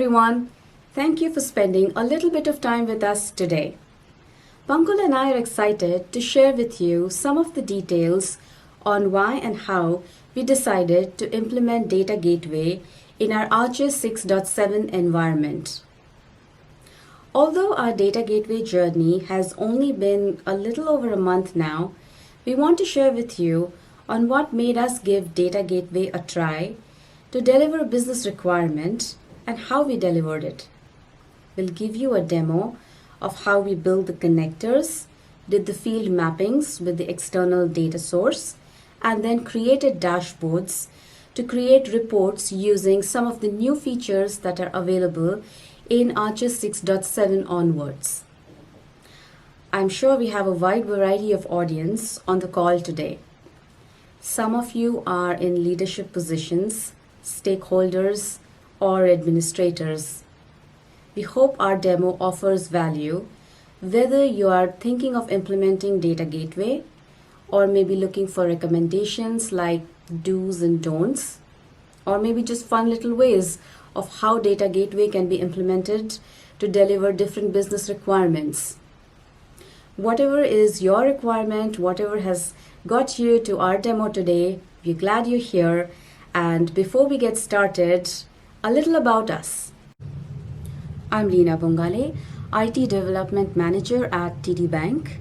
everyone. Thank you for spending a little bit of time with us today. Pankul and I are excited to share with you some of the details on why and how we decided to implement Data Gateway in our Archer 6.7 environment. Although our Data Gateway journey has only been a little over a month now, we want to share with you on what made us give Data Gateway a try to deliver a business requirement and how we delivered it. We'll give you a demo of how we built the connectors, did the field mappings with the external data source, and then created dashboards to create reports using some of the new features that are available in Archer 6.7 onwards. I'm sure we have a wide variety of audience on the call today. Some of you are in leadership positions, stakeholders, or administrators. We hope our demo offers value, whether you are thinking of implementing Data Gateway or maybe looking for recommendations like do's and don'ts, or maybe just fun little ways of how Data Gateway can be implemented to deliver different business requirements. Whatever is your requirement, whatever has got you to our demo today, we're glad you're here. And before we get started, a little about us. I'm Leena Bongale, IT Development Manager at TD Bank.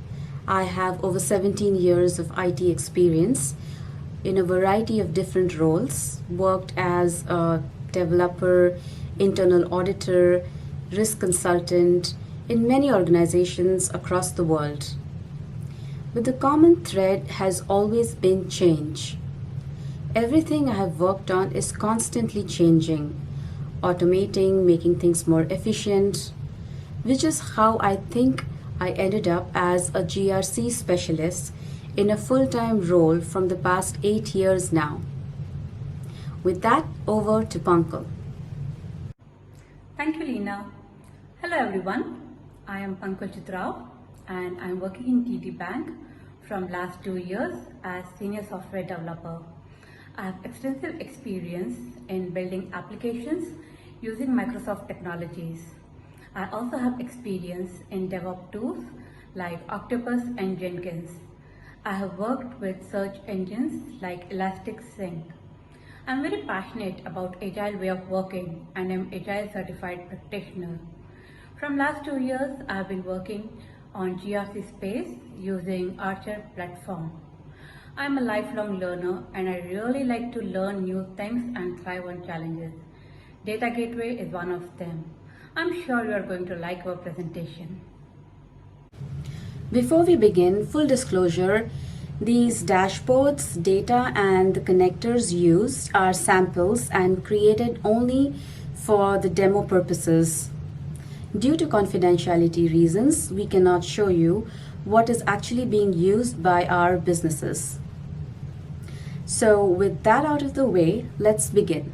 I have over 17 years of IT experience in a variety of different roles, worked as a developer, internal auditor, risk consultant in many organizations across the world. But the common thread has always been change. Everything I have worked on is constantly changing, automating, making things more efficient, which is how I think I ended up as a GRC specialist in a full-time role from the past 8 years now. With that, over to Pankul. Thank you, Leena. Hello, everyone. I am Pankul Chitrao, and I'm working in TD Bank from last 2 years as Senior Software Developer. I have extensive experience in building applications using Microsoft technologies. I also have experience in DevOps tools like Octopus and Jenkins. I have worked with search engines like Elasticsearch. I'm very passionate about Agile way of working and I'm Agile certified practitioner. From last 2 years, I have been working on GRC space using Archer platform. I'm a lifelong learner and I really like to learn new things and thrive on challenges. Data Gateway is one of them. I'm sure you are going to like our presentation. Before we begin, full disclosure, these dashboards, data, and the connectors used are samples and created only for the demo purposes. Due to confidentiality reasons, we cannot show you what is actually being used by our businesses. So with that out of the way, let's begin.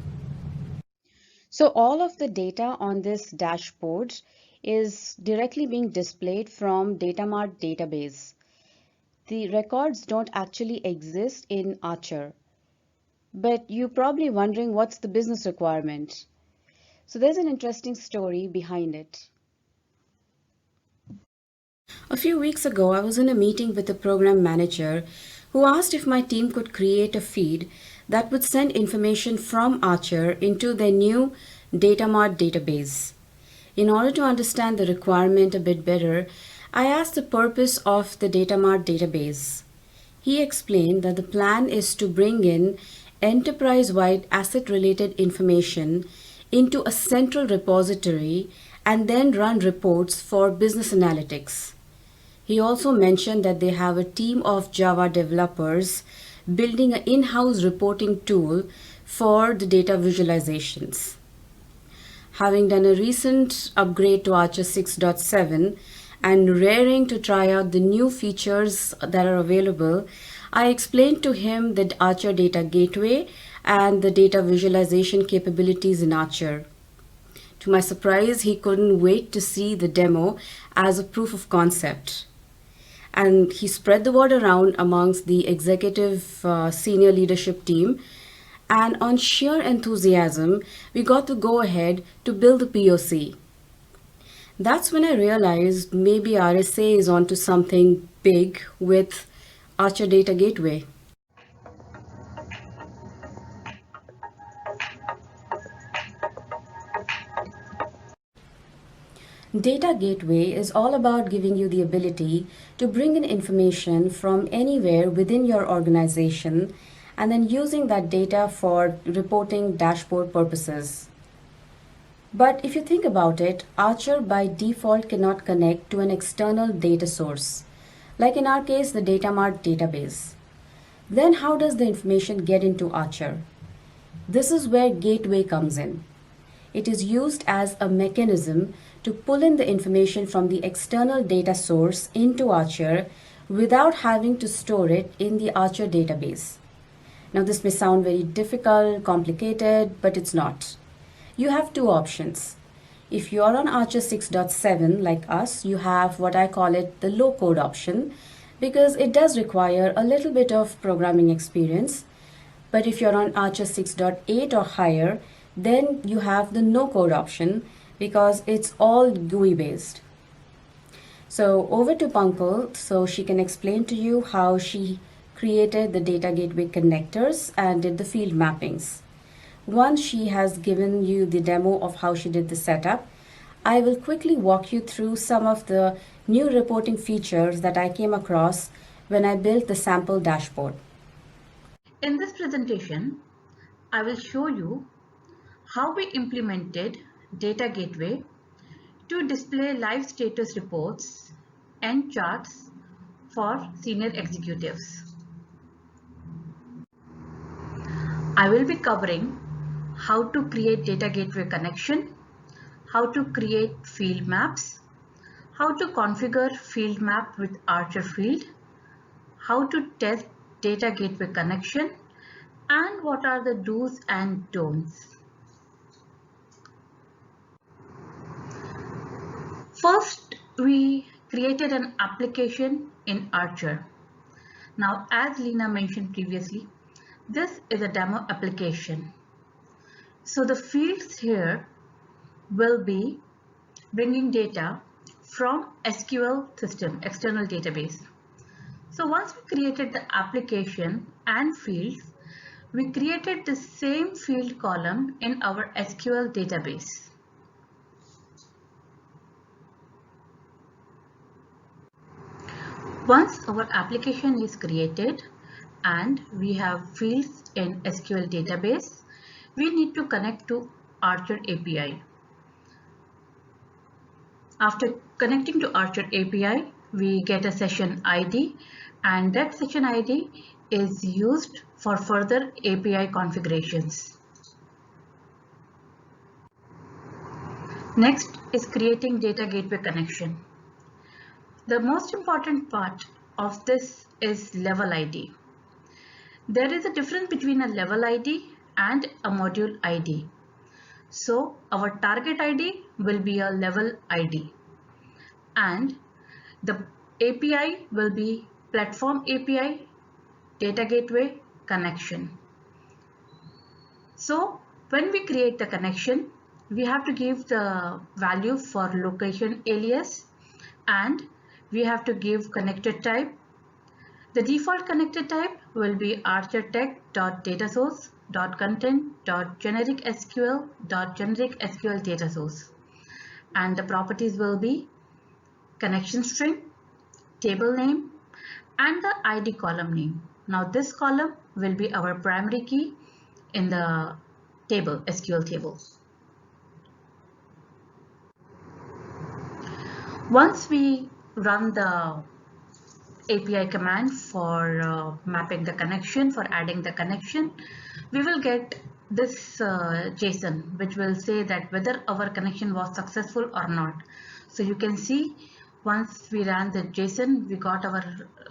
So all of the data on this dashboard is directly being displayed from Datamart database. The records don't actually exist in Archer, but you're probably wondering what's the business requirement. So there's an interesting story behind it. A few weeks ago, I was in a meeting with a program manager who asked if my team could create a feed that would send information from Archer into their new Datamart database. In order to understand the requirement a bit better, I asked the purpose of the Datamart database. He explained that the plan is to bring in enterprise-wide asset-related information into a central repository and then run reports for business analytics. He also mentioned that they have a team of Java developers building an in-house reporting tool for the data visualizations. Having done a recent upgrade to Archer 6.7 and raring to try out the new features that are available, I explained to him the Archer Data Gateway and the data visualization capabilities in Archer. To my surprise, he couldn't wait to see the demo as a proof of concept. And he spread the word around amongst the executive senior leadership team And on sheer enthusiasm, we got to go ahead to build the POC. That's when I realized maybe RSA is onto something big with Archer Data Gateway. Data Gateway is all about giving you the ability to bring in information from anywhere within your organization and then using that data for reporting dashboard purposes. But if you think about it, Archer by default cannot connect to an external data source, like in our case, the DataMart database. Then how does the information get into Archer? This is where Gateway comes in. It is used as a mechanism to pull in the information from the external data source into Archer without having to store it in the Archer database. Now, this may sound very difficult, complicated, but it's not. You have two options. If you're on Archer 6.7 like us, you have what I call it the low code option because it does require a little bit of programming experience. But if you're on Archer 6.8 or higher, then you have the no code option because it's all GUI based. So over to Pankaj so she can explain to you how she created the data gateway connectors and did the field mappings. Once she has given you the demo of how she did the setup, I will quickly walk you through some of the new reporting features that I came across when I built the sample dashboard. In this presentation, I will show you how we implemented Data Gateway to display live status reports and charts for senior executives. I will be covering how to create Data Gateway connection, how to create field maps, how to configure field map with Archer field, how to test Data Gateway connection, and what are the do's and don'ts. First, we created an application in Archer. Now, as Lena mentioned previously, this is a demo application. So the fields here will be bringing data from SQL system, external database. So once we created the application and fields, we created the same field column in our SQL database. Once our application is created and we have fields in SQL database, we need to connect to Archer API. After connecting to Archer API, we get a session ID, and that session ID is used for further API configurations. Next is creating Data Gateway connection. The most important part of this is level ID. There is a difference between a level ID and a module ID. So our target ID will be a level ID and the API will be platform API Data Gateway connection. So when we create the connection, we have to give the value for location alias and we have to give connected type. The default connected type will be archertech.datasource.content.genericSQL.genericSQL data source, and the properties will be connection string, table name, and the ID column name. Now this column will be our primary key in the table, SQL table. Once we run the API command for mapping the connection, for adding the connection, we will get this JSON which will say that whether our connection was successful or not. So you can see once we ran the JSON, we got our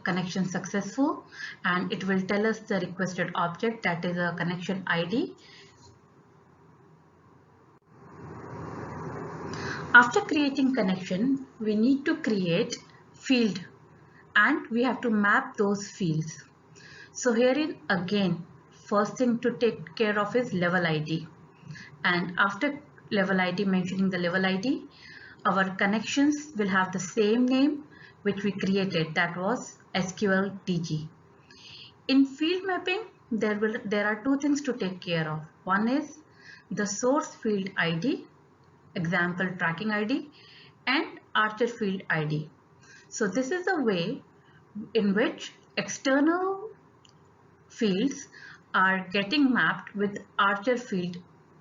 connection successful and it will tell us the requested object, that is a connection ID. After creating connection, we need to create field and we have to map those fields. So herein again, first thing to take care of is level ID. And after level ID, mentioning the level ID, our connections will have the same name which we created, that was SQL DG. In field mapping, there are two things to take care of. One is the source field ID, example tracking ID, and Archer field ID. So this is a way in which external fields are getting mapped with Archer field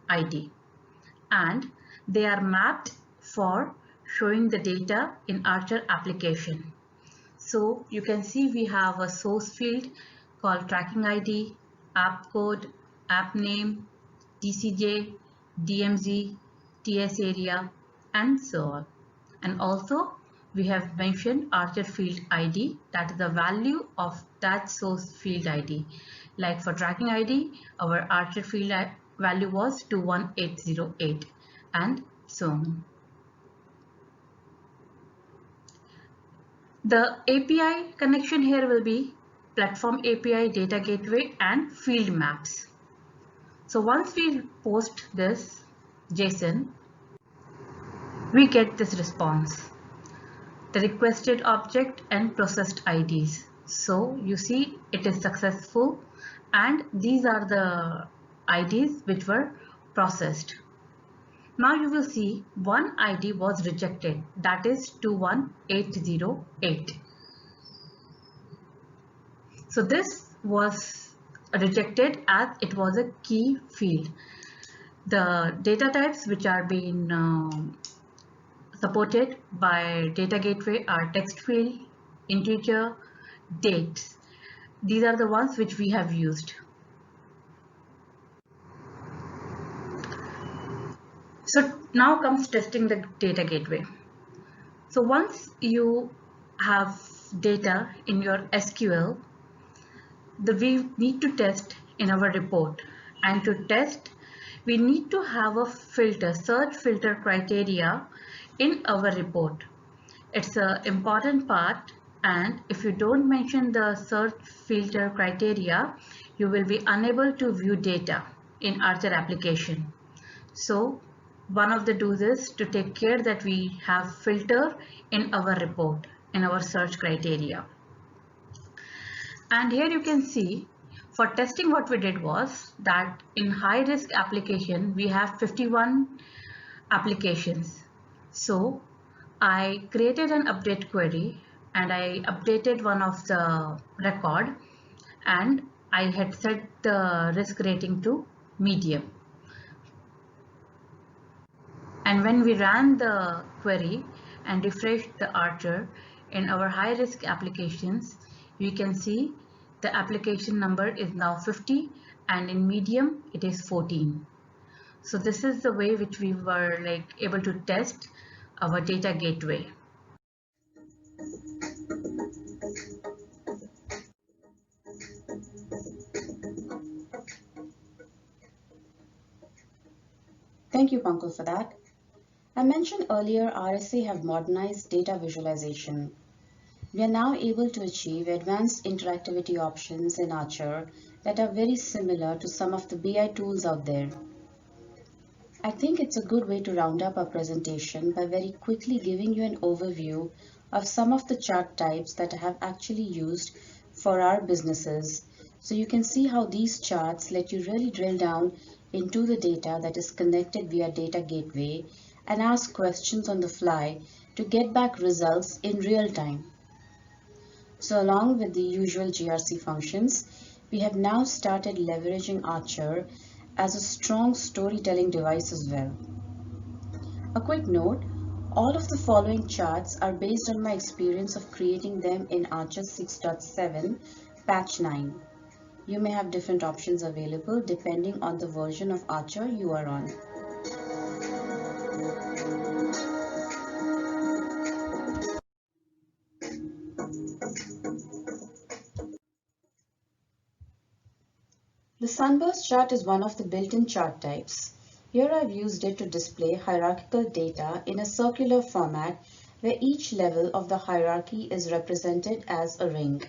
ID, and they are mapped for showing the data in Archer application. So you can see we have a source field called tracking ID, app code, app name, TCJ, DMZ, TS area, and so on. And also we have mentioned Archer field ID, that is the value of that source field ID. Like for tracking ID, our Archer field value was 21808 and so on. The API connection here will be platform API, data gateway, and field maps. So once we post this JSON, we get this response, the requested object and processed IDs. So you see it is successful, and these are the IDs which were processed. Now you will see one ID was rejected, that is 21808. So this was rejected as it was a key field. The data types which are being supported by data gateway are text field, integer, dates. These are the ones which we have used. So now comes testing the data gateway. So once you have data in your SQL, we need to test in our report, and to test we need to have a filter, search filter criteria in our report. It's an important part, and if you don't mention the search filter criteria, you will be unable to view data in Archer application. So one of the do's is to take care that we have filter in our report, in our search criteria. And here you can see for testing what we did was that in high risk application we have 51 applications. So I created an update query and I updated one of the record, and I had set the risk rating to medium. And when we ran the query and refreshed the Archer in our high risk applications, we can see the application number is now 50 and in medium it is 14. So this is the way which we were able to test our data gateway. Thank you, Pankaj, for that. I mentioned earlier RSA have modernized data visualization. We are now able to achieve advanced interactivity options in Archer that are very similar to some of the BI tools out there. I think it's a good way to round up our presentation by very quickly giving you an overview of some of the chart types that I have actually used for our businesses. So you can see how these charts let you really drill down into the data that is connected via data gateway and ask questions on the fly to get back results in real time. So along with the usual GRC functions, we have now started leveraging Archer as a strong storytelling device as well. A quick note, all of the following charts are based on my experience of creating them in Archer 6.7 patch 9. You may have different options available depending on the version of Archer you are on. The sunburst chart is one of the built-in chart types. Here I've used it to display hierarchical data in a circular format where each level of the hierarchy is represented as a ring.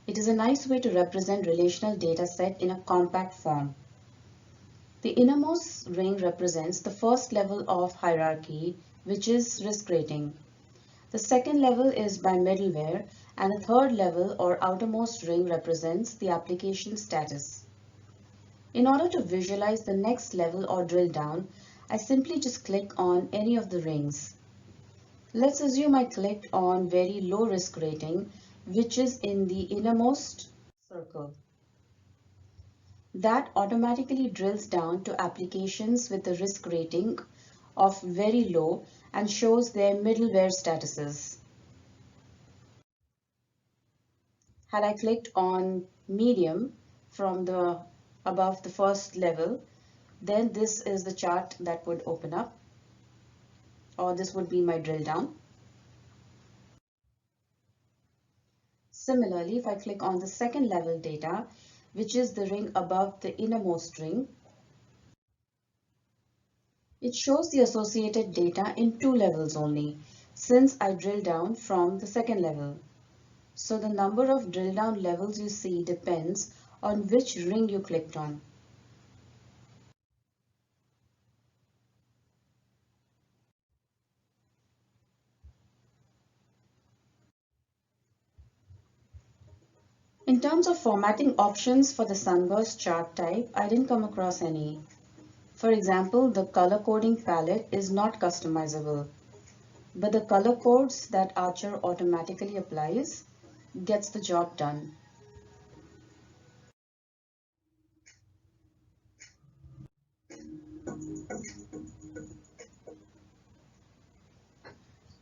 It is a nice way to represent relational data set in a compact form. The innermost ring represents the first level of hierarchy, which is risk rating. The second level is by middleware, and the third level or outermost ring represents the application status. In order to visualize the next level or drill down, I simply just click on any of the rings. Let's assume I clicked on very low risk rating, which is in the innermost circle. That automatically drills down to applications with a risk rating of very low and shows their middleware statuses. Had I clicked on medium from the above the first level, then this is the chart that would open up, or this would be my drill down. Similarly, if I click on the second level data, which is the ring above the innermost ring, it shows the associated data in two levels only, since I drill down from the second level. So the number of drill down levels you see depends on which ring you clicked on. In terms of formatting options for the sunburst chart type, I didn't come across any. For example, the color coding palette is not customizable, but the color codes that Archer automatically applies gets the job done.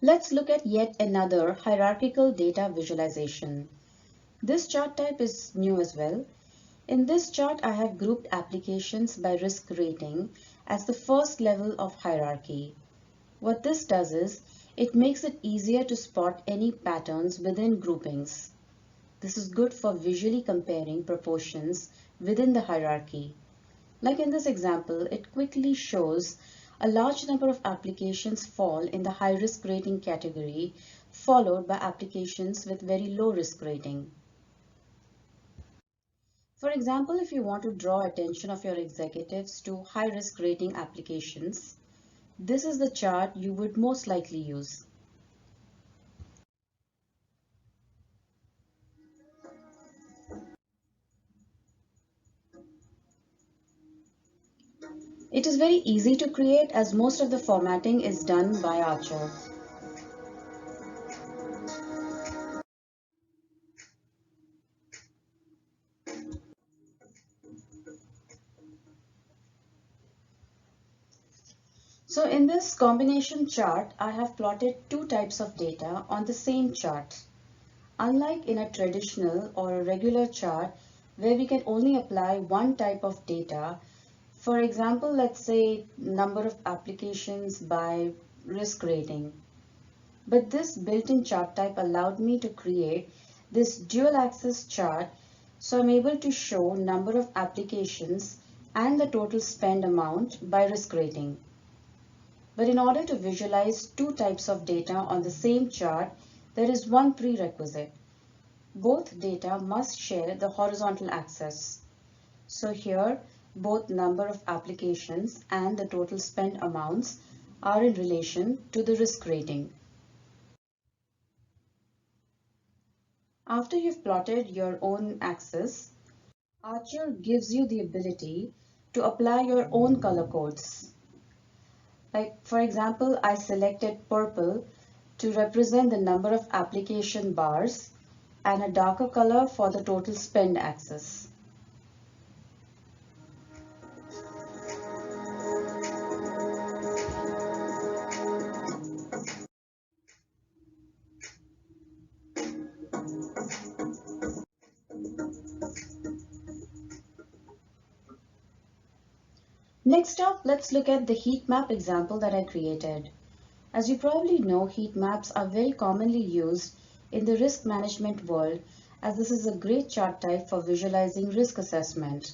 Let's look at yet another hierarchical data visualization. This chart type is new as well. In this chart, I have grouped applications by risk rating as the first level of hierarchy. What this does is, it makes it easier to spot any patterns within groupings. This is good for visually comparing proportions within the hierarchy. Like in this example, it quickly shows a large number of applications fall in the high risk rating category, followed by applications with very low risk rating. For example, if you want to draw attention of your executives to high risk rating applications, this is the chart you would most likely use. It is very easy to create as most of the formatting is done by Archer. So in this combination chart, I have plotted two types of data on the same chart. Unlike in a traditional or a regular chart where we can only apply one type of data, for example, let's say number of applications by risk rating. But this built-in chart type allowed me to create this dual axis chart, so I'm able to show number of applications and the total spend amount by risk rating. But in order to visualize two types of data on the same chart, there is one prerequisite. Both data must share the horizontal axis. So here, both number of applications and the total spend amounts are in relation to the risk rating. After you've plotted your own axis, Archer gives you the ability to apply your own color codes. Like for example, I selected purple to represent the number of application bars and a darker color for the total spend axis. Next up, let's look at the heat map example that I created. As you probably know, heat maps are very commonly used in the risk management world, as this is a great chart type for visualizing risk assessment.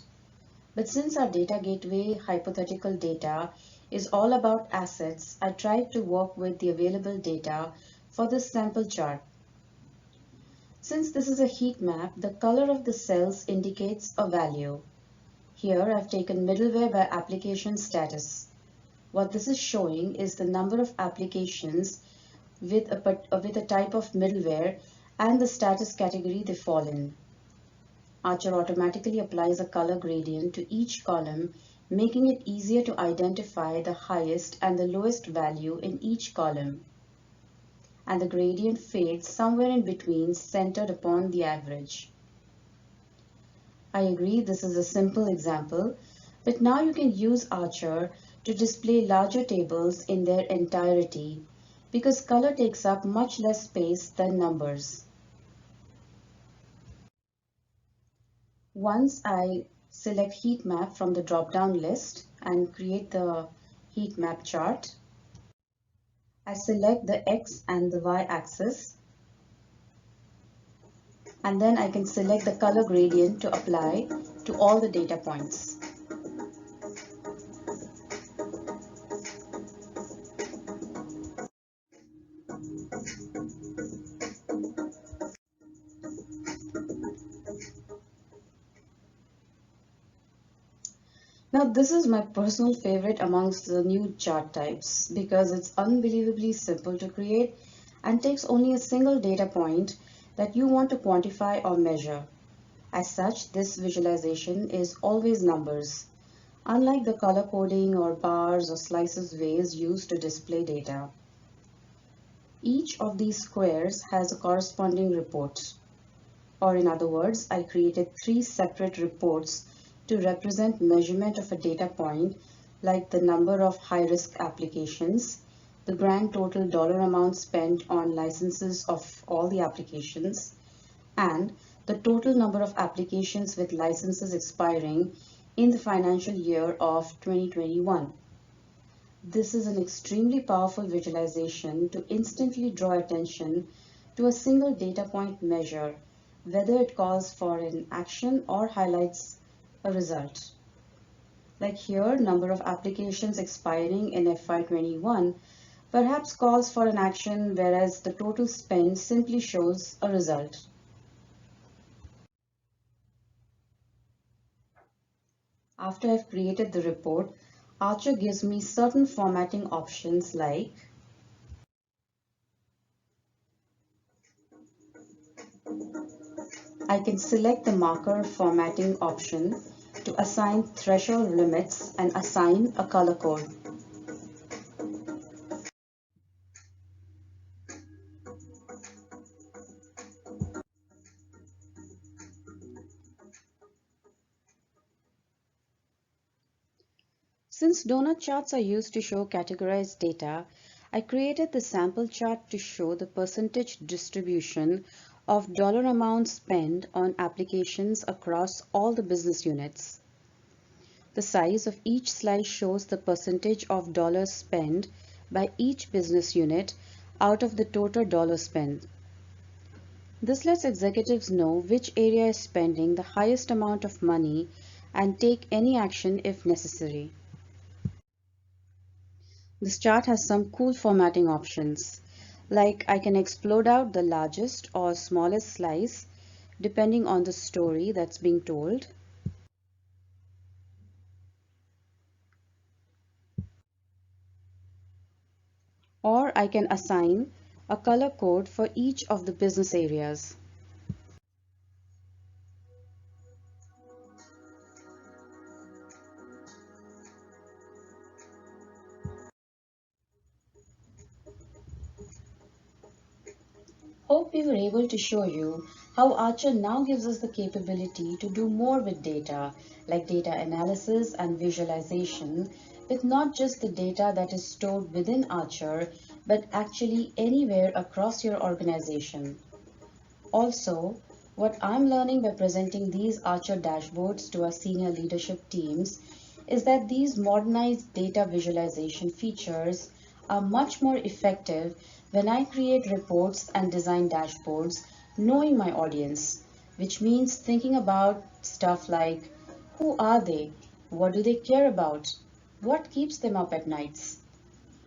But since our data gateway hypothetical data is all about assets, I tried to work with the available data for this sample chart. Since this is a heat map, the color of the cells indicates a value. Here I've taken middleware by application status. What this is showing is the number of applications with a type of middleware and the status category they fall in. Archer automatically applies a color gradient to each column, making it easier to identify the highest and the lowest value in each column. And the gradient fades somewhere in between, centered upon the average. I agree this is a simple example, but now you can use Archer to display larger tables in their entirety because color takes up much less space than numbers. Once I select heat map from the drop-down list and create the heat map chart, I select the X and the Y axis, and then I can select the color gradient to apply to all the data points. Now this is my personal favorite amongst the new chart types because it's unbelievably simple to create and takes only a single data point that you want to quantify or measure. As such, this visualization is always numbers, unlike the color coding or bars or slices ways used to display data. Each of these squares has a corresponding report. Or in other words, I created 3 separate reports to represent measurement of a data point like the number of high-risk applications, the grand total dollar amount spent on licenses of all the applications, and the total number of applications with licenses expiring in the financial year of 2021. This is an extremely powerful visualization to instantly draw attention to a single data point measure, whether it calls for an action or highlights a result. Like here, number of applications expiring in FY21 perhaps calls for an action, whereas the total spend simply shows a result. After I've created the report, Archer gives me certain formatting options like I can select the marker formatting option to assign threshold limits and assign a color code. Since donut charts are used to show categorized data, I created the sample chart to show the percentage distribution of dollar amounts spent on applications across all the business units. The size of each slice shows the percentage of dollars spent by each business unit out of the total dollar spent. This lets executives know which area is spending the highest amount of money and take any action if necessary. This chart has some cool formatting options, like I can explode out the largest or smallest slice depending on the story that's being told. Or I can assign a color code for each of the business areas. Hope we were able to show you how Archer now gives us the capability to do more with data, like data analysis and visualization, with not just the data that is stored within Archer, but actually anywhere across your organization. Also, what I'm learning by presenting these Archer dashboards to our senior leadership teams is that these modernized data visualization features are much more effective when I create reports and design dashboards knowing my audience, which means thinking about stuff like who are they? What do they care about? What keeps them up at nights?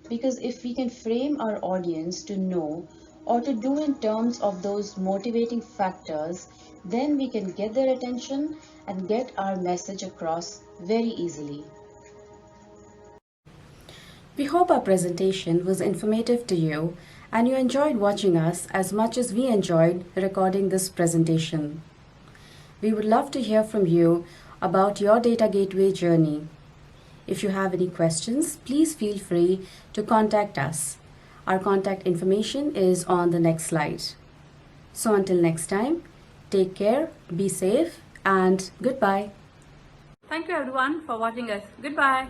Because if we can frame our audience to know or to do in terms of those motivating factors, then we can get their attention and get our message across very easily. We hope our presentation was informative to you and you enjoyed watching us as much as we enjoyed recording this presentation. We would love to hear from you about your data gateway journey. If you have any questions, please feel free to contact us. Our contact information is on the next slide. So until next time, take care, be safe, and goodbye. Thank you everyone for watching us. Goodbye.